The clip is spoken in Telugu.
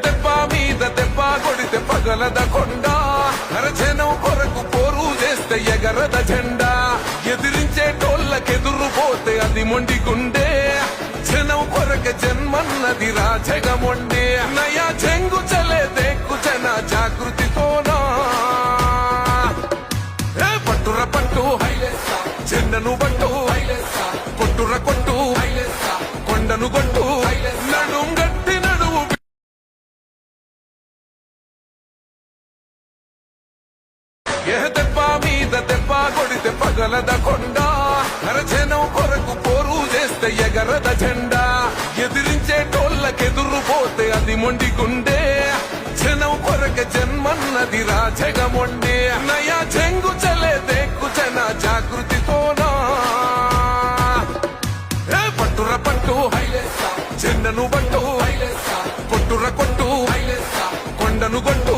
దెబ్బ మీద దెబ్బ కొడితే పగలద కొండ జనం కొరకు పోరు చేస్తే ఎగరద జెండా ఎదిరించేటోళ్ళకెదురు పోతే అది మొండి గుండె జనం కొరక జన్మన్నది రాజగమొండే నయా చెంగు చలే దేక్కు జన జాగృతితోనా పట్టుర పట్టు జెండను పట్టు కొట్టుర కొట్టు కొండను కొట్టు నడుం గట్టి నడువు దెబ్బ మీద దెబ్బ కొడితే పగలద కొండ జనం కొరకు పోరు చేస్తే ఎగరద జెండా ఎదిరించేటోళ్ళకెదురు పోతే అది మొండి గుండె జనం కొరక జన్మన్నది రాజగమొండే నయా చెంగు చలే దేక్కు జన జాగృతితోనా పట్టుర పట్టు జెండను పట్టు కొట్టుర కొట్టు కొండను కొట్టు